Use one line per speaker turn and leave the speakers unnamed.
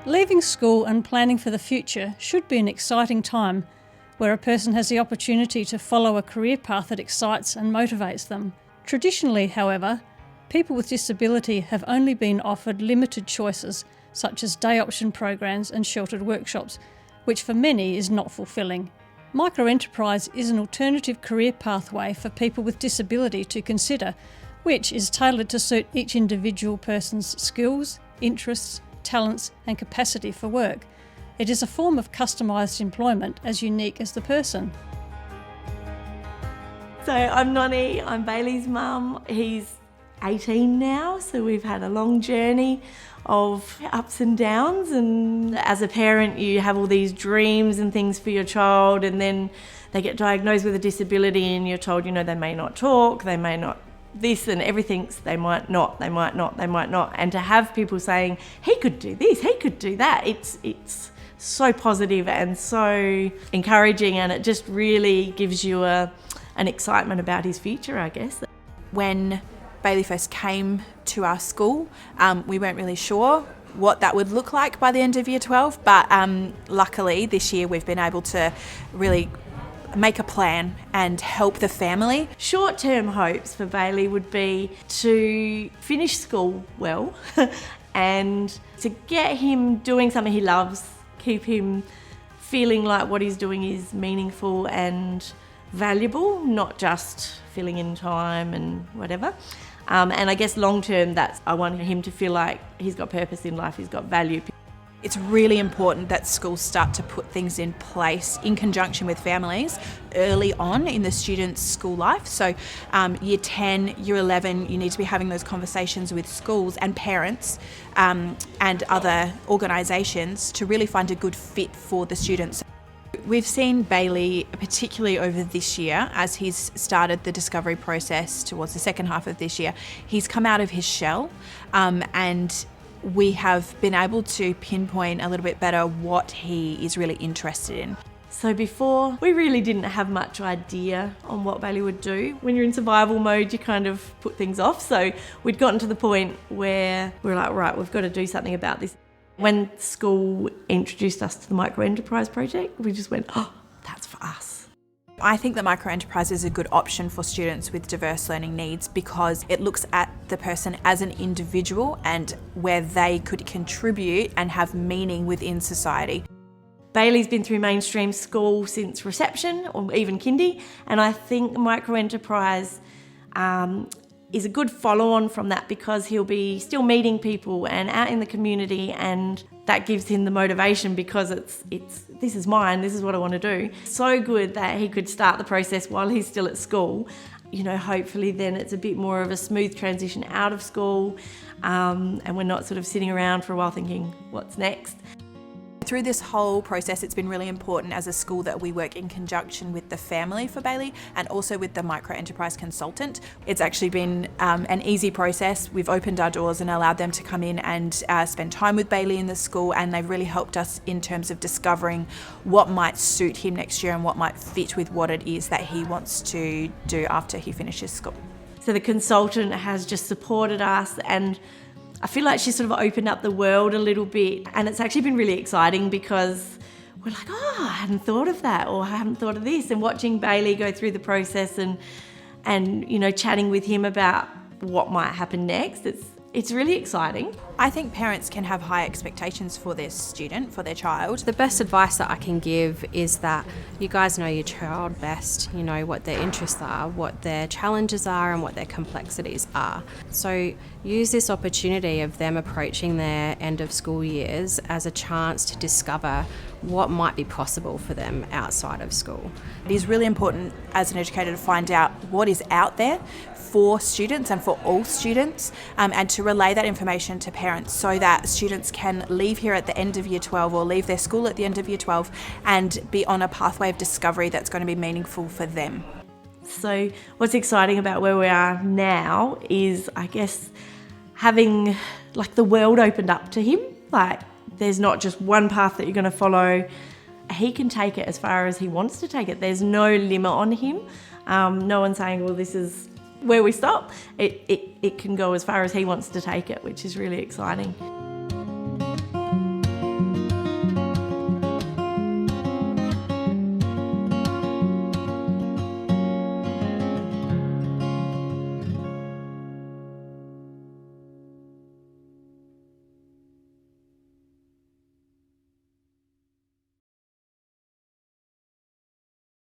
Leaving school and planning for the future should be an exciting time where a person has the opportunity to follow a career path that excites and motivates them. Traditionally, however, people with disability have only been offered limited choices such as day option programs and sheltered workshops, which for many is not fulfilling. Microenterprise is an alternative career pathway for people with disability to consider, which is tailored to suit each individual person's skills, interests, talents and capacity for work. It is a form of customised employment as unique as the person.
So I'm Nonnie, I'm Bailey's mum. He's 18 now, so we've had a long journey of ups and downs, and as a parent you have all these dreams and things for your child, and then they get diagnosed with a disability and you're told, they may not talk, they may not this and everything's they might not. And to have people saying, he could do this, he could do that, it's so positive and so encouraging, and it just really gives you an excitement about his future, I guess.
When Bailey first came to our school, we weren't really sure what that would look like by the end of year 12, but luckily this year we've been able to really make a plan and help the family.
Short-term hopes for Bailey would be to finish school well and to get him doing something he loves, keep him feeling like what he's doing is meaningful and valuable, not just filling in time and whatever. And I guess long-term, I want him to feel like he's got purpose in life, he's got value.
It's really important that schools start to put things in place in conjunction with families early on in the student's school life. So year 10, year 11, you need to be having those conversations with schools and parents and other organisations to really find a good fit for the students. We've seen Bailey, particularly over this year, as he's started the discovery process towards the second half of this year, he's come out of his shell and we have been able to pinpoint a little bit better what he is really interested in.
So before, we really didn't have much idea on what Bailey would do. When you're in survival mode, you kind of put things off. So we'd gotten to the point where we were like, right, we've got to do something about this. When school introduced us to the Microenterprise project, we just went, oh, that's for us.
I think that microenterprise is a good option for students with diverse learning needs because it looks at the person as an individual and where they could contribute and have meaning within society.
Bailey's been through mainstream school since reception or even kindy, and I think microenterprise is a good follow-on from that because he'll be still meeting people and out in the community, and that gives him the motivation because it's this is mine, this is what I want to do. So good that he could start the process while he's still at school. Hopefully then it's a bit more of a smooth transition out of school and we're not sort of sitting around for a while thinking, what's next?
Through this whole process, it's been really important as a school that we work in conjunction with the family for Bailey and also with the microenterprise consultant. It's actually been an easy process. We've opened our doors and allowed them to come in and spend time with Bailey in the school, and they've really helped us in terms of discovering what might suit him next year and what might fit with what it is that he wants to do after he finishes school.
So the consultant has just supported us, and I feel like she's sort of opened up the world a little bit, and it's actually been really exciting because we're like, oh, I hadn't thought of that, or I haven't thought of this, and watching Bailey go through the process and chatting with him about what might happen next, it's really exciting.
I think parents can have high expectations for their student, for their child.
The best advice that I can give is that you guys know your child best. You know what their interests are, what their challenges are, and what their complexities are. So use this opportunity of them approaching their end of school years as a chance to discover what might be possible for them outside of school.
It is really important as an educator to find out what is out there for students and for all students, and to relay that information to parents so that students can leave here at the end of year 12 or leave their school at the end of year 12 and be on a pathway of discovery that's going to be meaningful for them.
So what's exciting about where we are now is, I guess, having the world opened up to him. There's not just one path that you're going to follow. He can take it as far as he wants to take it. There's no limit on him. No one's saying, well, this is where we stop. It can go as far as he wants to take it, which is really exciting.